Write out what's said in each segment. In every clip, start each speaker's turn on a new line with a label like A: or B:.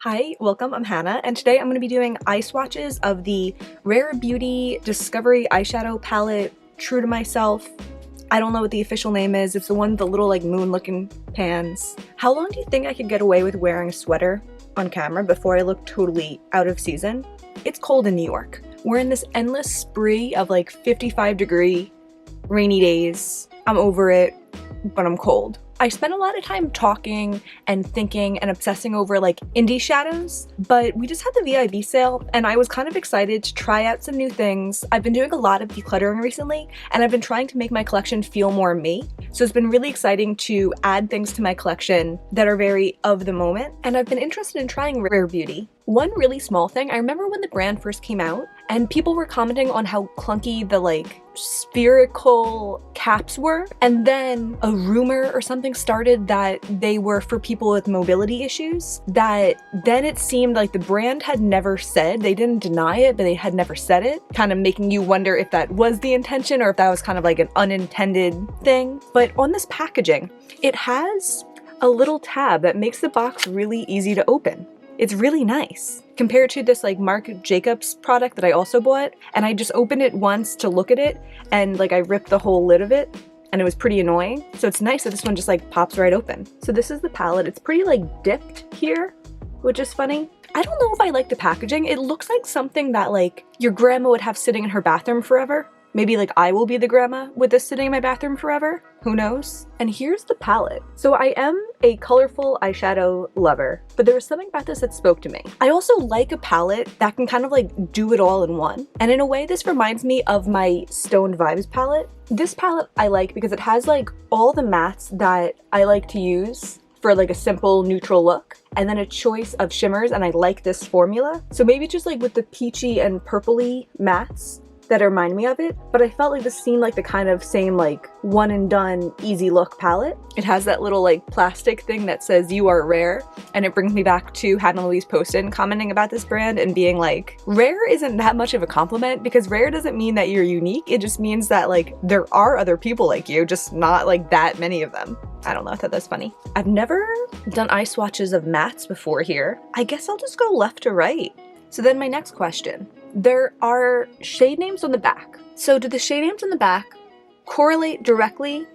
A: Hi, welcome, I'm Hannah, and today I'm going to be doing eye swatches of the Rare Beauty Discovery Eyeshadow Palette, True to Myself. I don't know what the official name is, it's the one with the little like moon looking pans. How long do you think I could get away with wearing a sweater on camera before I look totally out of season? It's cold in New York. We're in this endless spree of like 55-degree rainy days. I'm over it, but I'm cold. I spent a lot of time talking and thinking and obsessing over like indie shadows, but we just had the VIB sale and I was kind of excited to try out some new things. I've been doing a lot of decluttering recently and I've been trying to make my collection feel more me. So it's been really exciting to add things to my collection that are very of the moment, and I've been interested in trying Rare Beauty. One really small thing, I remember when the brand first came out and people were commenting on how clunky the like spherical caps were, and then a rumor or something started that they were for people with mobility issues, that then it seemed like the brand had never said, they didn't deny it, but they had never said it, kind of making you wonder if that was the intention or if that was kind of like an unintended thing. But on this packaging, it has a little tab that makes the box really easy to open. It's really nice compared to this like Marc Jacobs product that I also bought, and I just opened it once to look at it and like I ripped the whole lid of it and it was pretty annoying. So it's nice that this one just like pops right open. So this is the palette. It's pretty like dipped here, which is funny. I don't know if I like the packaging. It looks like something that like your grandma would have sitting in her bathroom forever. Maybe like I will be the grandma with this sitting in my bathroom forever. Who knows? And here's the palette. So I am a colorful eyeshadow lover, but there was something about this that spoke to me. I also like a palette that can kind of like do it all in one. And in a way, this reminds me of my Stoned Vibes palette. This palette I like because it has like all the mattes that I like to use for like a simple neutral look, and then a choice of shimmers, and I like this formula. So maybe just like with the peachy and purpley mattes that remind me of it, but I felt like this seemed like the kind of same like one and done easy look palette. It has that little like plastic thing that says "You are rare," and it brings me back to Hannah Louise Poston commenting about this brand and being like, rare isn't that much of a compliment, because rare doesn't mean that you're unique, it just means that like there are other people like you, just not like that many of them. I don't know, I thought that's funny. I've never done eye swatches of mattes before here. I guess I'll just go left to right. So then my next question. There are shade names on the back. So do the shade names on the back correlate directly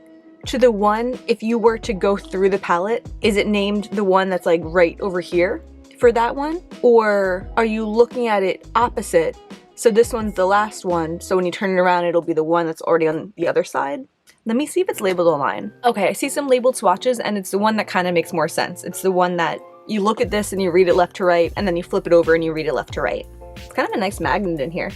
A: to the one if you were to go through the palette? Is it named the one that's like right over here for that one? Or are you looking at it opposite? So this one's the last one, so when you turn it around, it'll be the one that's already on the other side. Let me see if it's labeled online. Okay, I see some labeled swatches, and it's the one that kind of makes more sense. It's the one that you look at this and you read it left to right, and then you flip it over and you read it left to right. It's kind of a nice magnet in here.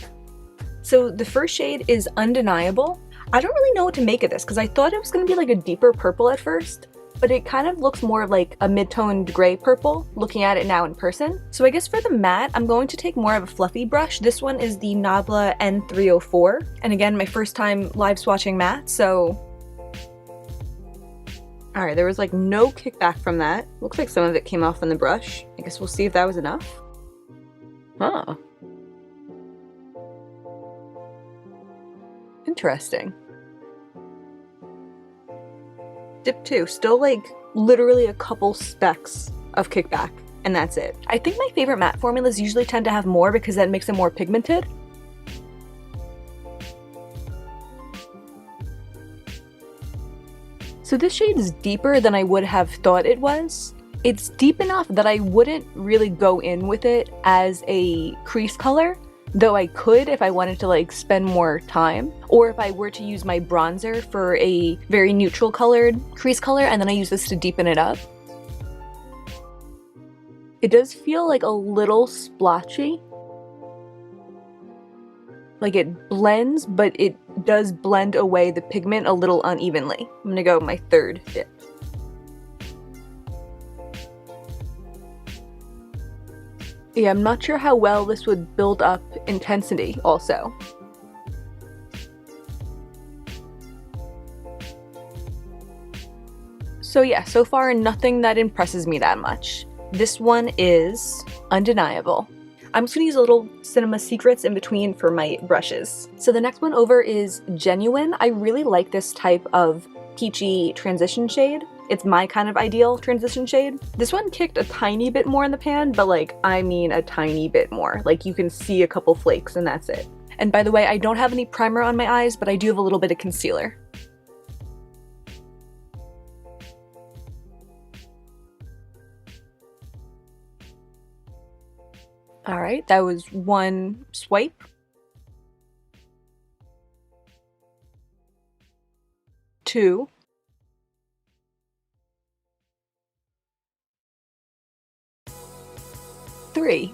A: So the first shade is Undeniable. I don't really know what to make of this because I thought it was going to be like a deeper purple at first, but it kind of looks more like a mid-toned gray purple looking at it now in person. So I guess for the matte, I'm going to take more of a fluffy brush. This one is the Nabla N304. And again, my first time live swatching matte, so... Alright, there was like no kickback from that. Looks like some of it came off on the brush. I guess we'll see if that was enough. Huh. Interesting. Dip 2, still like literally a couple specks of kickback, and that's it. I think my favorite matte formulas usually tend to have more because that makes them more pigmented. So this shade is deeper than I would have thought it was. It's deep enough that I wouldn't really go in with it as a crease color, though I could if I wanted to like spend more time, or if I were to use my bronzer for a very neutral colored crease color and then I use this to deepen it up. It does feel like a little splotchy. Like it blends, but it does blend away the pigment a little unevenly. I'm gonna go with my third dip. Yeah, I'm not sure how well this would build up intensity also. So yeah, so far nothing that impresses me that much. This one is Undeniable. I'm just gonna use a little Cinema Secrets in between for my brushes. So the next one over is Genuine. I really like this type of peachy transition shade. It's my kind of ideal transition shade. This one kicked a tiny bit more in the pan, but like, I mean a tiny bit more. Like you can see a couple flakes and that's it. And by the way, I don't have any primer on my eyes, but I do have a little bit of concealer. All right, that was one swipe. Two. Three.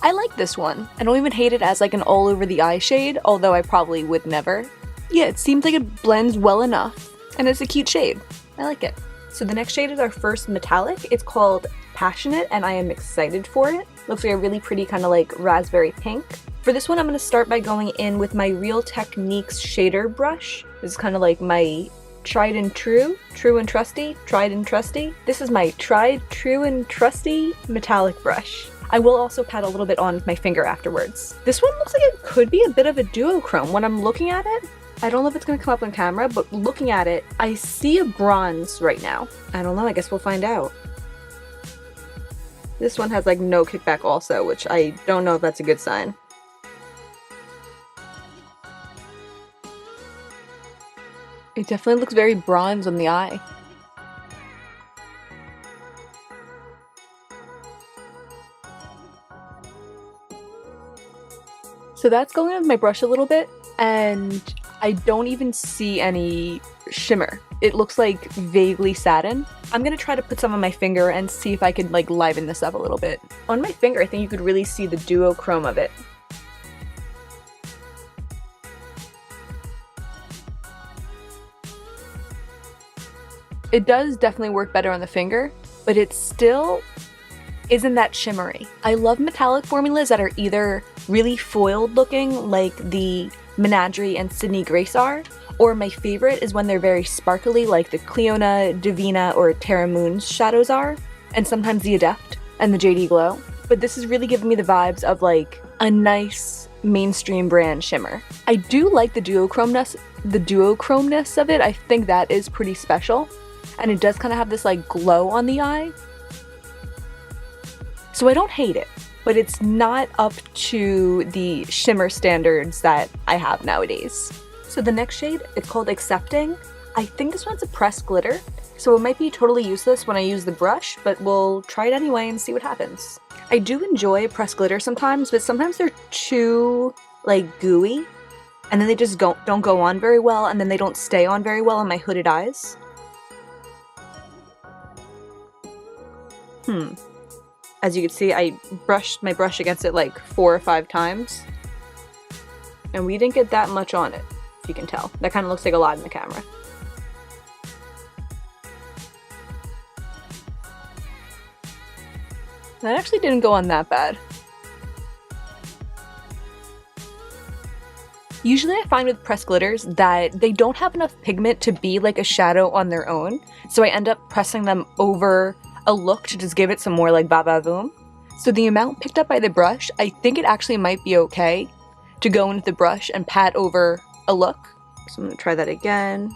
A: I like this one. I don't even hate it as like an all over the eye shade, although I probably would never. Yeah, it seems like it blends well enough, and it's a cute shade. I like it. So the next shade is our first metallic. It's called Passionate, and I am excited for it. Looks like a really pretty kind of like raspberry pink. For this one, I'm going to start by going in with my Real Techniques shader brush. This is kind of like my tried and true and trusty, tried and trusty. This is my tried, true and trusty metallic brush. I will also pat a little bit on my finger afterwards. This one looks like it could be a bit of a duochrome. When I'm looking at it, I don't know if it's going to come up on camera, but looking at it, I see a bronze right now. I don't know, I guess we'll find out. This one has like no kickback also, which I don't know if that's a good sign. It definitely looks very bronze on the eye. So that's going with my brush a little bit, and I don't even see any shimmer. It looks like vaguely satin. I'm gonna try to put some on my finger and see if I could like liven this up a little bit. On my finger, I think you could really see the duochrome of it. It does definitely work better on the finger, but it still isn't that shimmery. I love metallic formulas that are either really foiled looking like the Menagerie and Sydney Grace are, or my favorite is when they're very sparkly like the Cleona, Divina, or Terra Moon's shadows are, and sometimes the Adept and the JD Glow. But this is really giving me the vibes of like a nice mainstream brand shimmer. I do like the duochromeness of it. I think that is pretty special. And it does kind of have this like glow on the eye. So I don't hate it, but it's not up to the shimmer standards that I have nowadays. So the next shade, it's called Accepting. I think this one's a pressed glitter, so it might be totally useless when I use the brush, but we'll try it anyway and see what happens. I do enjoy pressed glitter sometimes, but sometimes they're too like gooey, and then they just don't go on very well, and then they don't stay on very well on my hooded eyes. As you can see, I brushed my brush against it like 4 or 5 times, and we didn't get that much on it, if you can tell. That kind of looks like a lot in the camera. That actually didn't go on that bad. Usually I find with pressed glitters that they don't have enough pigment to be like a shadow on their own, so I end up pressing them over a look to just give it some more like va-va-voom. So the amount picked up by the brush, I think it actually might be okay to go in with the brush and pat over a look. So I'm gonna try that again.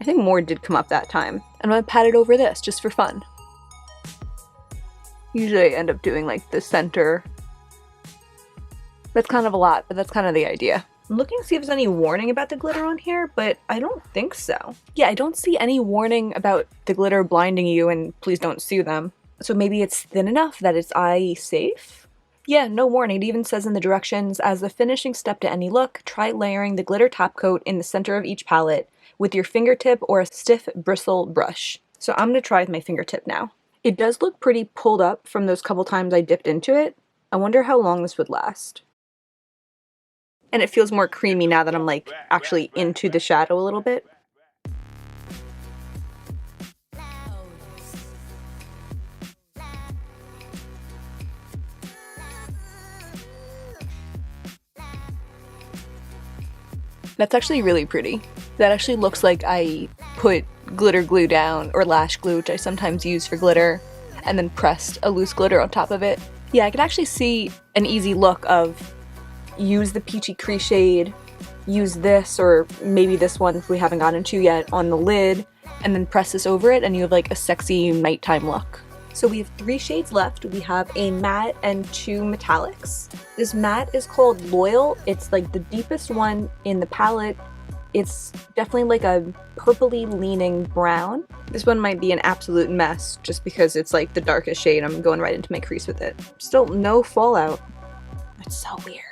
A: I think more did come up that time. And I'm gonna pat it over this just for fun. Usually I end up doing like the center. That's kind of a lot, but that's kind of the idea. I'm looking to see if there's any warning about the glitter on here, but I don't think so. Yeah, I don't see any warning about the glitter blinding you and please don't sue them. So maybe it's thin enough that it's eye safe? Yeah, no warning. It even says in the directions, as the finishing step to any look, try layering the glitter top coat in the center of each palette with your fingertip or a stiff bristle brush. So I'm gonna try with my fingertip now. It does look pretty pulled up from those couple times I dipped into it. I wonder how long this would last. And it feels more creamy now that I'm like actually into the shadow a little bit. That's actually really pretty. That actually looks like I put glitter glue down, or lash glue, which I sometimes use for glitter, and then pressed a loose glitter on top of it. Yeah, I can actually see an easy look of use the peachy crease shade, use this, or maybe this one we haven't gotten to yet, on the lid, and then press this over it and you have like a sexy nighttime look. So we have 3 shades left. We have a matte and 2 metallics. This matte is called Loyal. It's like the deepest one in the palette. It's definitely like a purpley leaning brown. This one might be an absolute mess just because it's like the darkest shade. I'm going right into my crease with it. Still no fallout. That's so weird.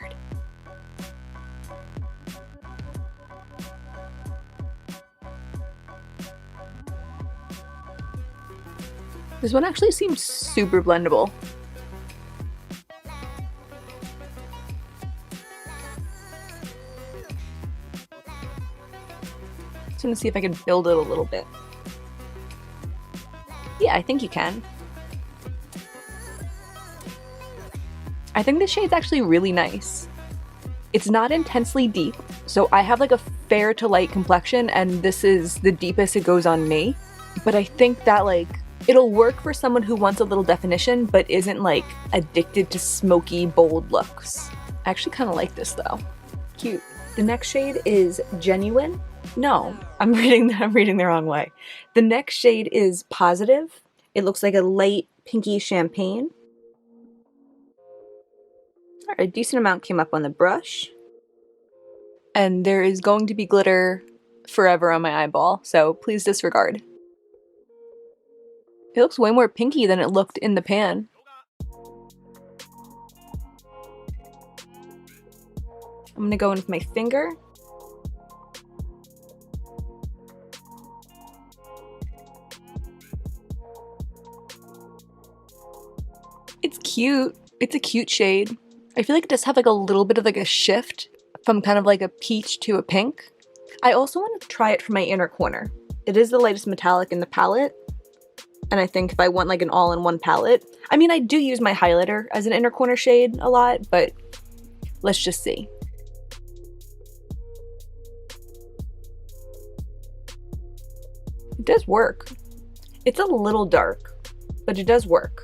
A: This one actually seems super blendable. Just gonna see if I can build it a little bit. Yeah, I think you can. I think this shade's actually really nice. It's not intensely deep, so I have like a fair to light complexion, and this is the deepest it goes on me. But I think that like it'll work for someone who wants a little definition but isn't like addicted to smoky, bold looks. I actually kind of like this though. Cute. The next shade is Genuine. No, I'm reading the wrong way. The next shade is Positive. It looks like a light pinky champagne. All right, a decent amount came up on the brush. And there is going to be glitter forever on my eyeball, so please disregard. It looks way more pinky than it looked in the pan. I'm gonna go in with my finger. It's cute. It's a cute shade. I feel like it does have like a little bit of like a shift from kind of like a peach to a pink. I also want to try it for my inner corner. It is the lightest metallic in the palette. And I think if I want like an all-in-one palette, I mean, I do use my highlighter as an inner corner shade a lot, but let's just see. It does work. It's a little dark, but it does work.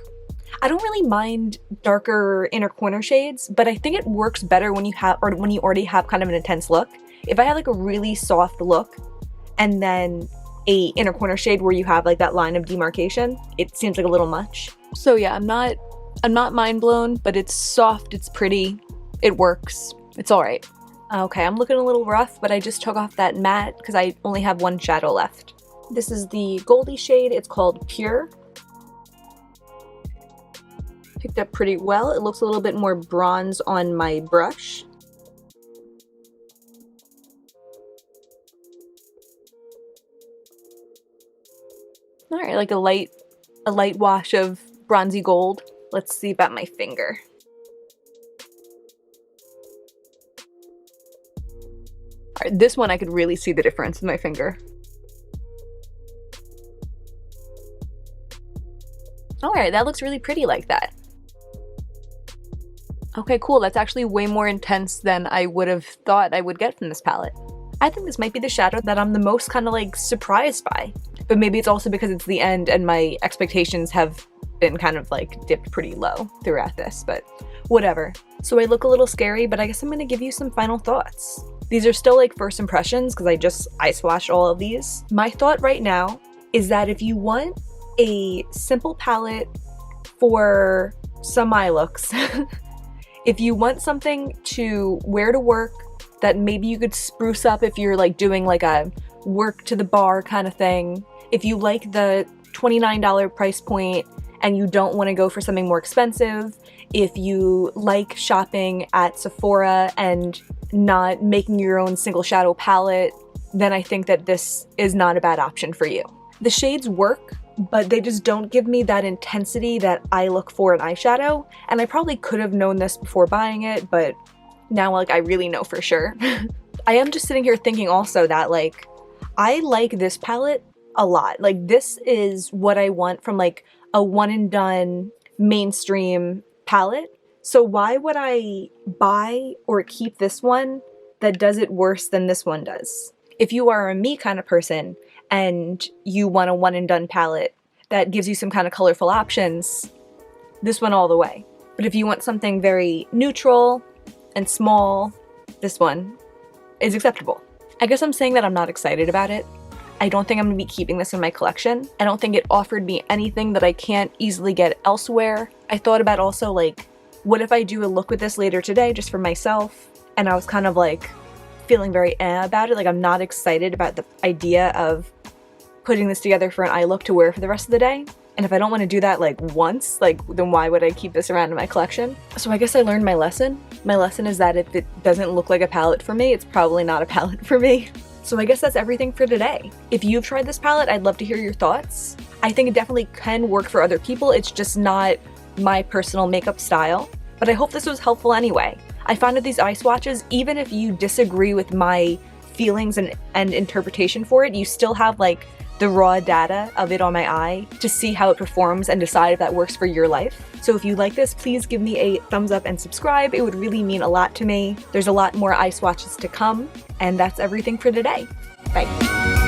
A: I don't really mind darker inner corner shades, but I think it works better when you have, or when you already have kind of an intense look. If I had like a really soft look and then a inner corner shade where you have like that line of demarcation, it seems like a little much. So yeah, I'm not mind blown, but it's soft, it's pretty, it works, it's all right. Okay, I'm looking a little rough, but I just took off that matte because I only have 1 shadow left. This is the Goldie shade. It's called Pure. Picked up pretty well. It looks a little bit more bronze on my brush. All right, like a light wash of bronzy gold. Let's see about my finger. All right, this one I could really see the difference in my finger. All right, that looks really pretty like that. Okay, cool. That's actually way more intense than I would have thought I would get from this palette. I think this might be the shadow that I'm the most kind of like surprised by. But maybe it's also because it's the end and my expectations have been kind of like dipped pretty low throughout this, but whatever. So I look a little scary, but I guess I'm gonna give you some final thoughts. These are still like first impressions because I just eye swatched all of these. My thought right now is that if you want a simple palette for some eye looks, if you want something to wear to work that maybe you could spruce up if you're like doing like a work to the bar kind of thing, if you like the $29 price point and you don't want to go for something more expensive, if you like shopping at Sephora and not making your own single shadow palette, then I think that this is not a bad option for you. The shades work, but they just don't give me that intensity that I look for in eyeshadow, and I probably could have known this before buying it, but now like I really know for sure. I am just sitting here thinking also that like I like this palette a lot. Like this is what I want from like a one and done mainstream palette. So why would I buy or keep this one that does it worse than this one does? If you are a me kind of person and you want a one and done palette that gives you some kind of colorful options, this one all the way. But if you want something very neutral and small, this one is acceptable. I guess I'm saying that I'm not excited about it. I don't think I'm gonna be keeping this in my collection. I don't think it offered me anything that I can't easily get elsewhere. I thought about also like, what if I do a look with this later today just for myself? And I was kind of like feeling very about it. Like I'm not excited about the idea of putting this together for an eye look to wear for the rest of the day. And if I don't want to do that like once, like then why would I keep this around in my collection? So I guess I learned my lesson. My lesson is that if it doesn't look like a palette for me, it's probably not a palette for me. So I guess that's everything for today. If you've tried this palette, I'd love to hear your thoughts. I think it definitely can work for other people. It's just not my personal makeup style, but I hope this was helpful anyway. I found that these eye swatches, even if you disagree with my feelings and interpretation for it, you still have like the raw data of it on my eye to see how it performs and decide if that works for your life. So if you like this, please give me a thumbs up and subscribe. It would really mean a lot to me. There's a lot more eye swatches to come, and that's everything for today. Bye.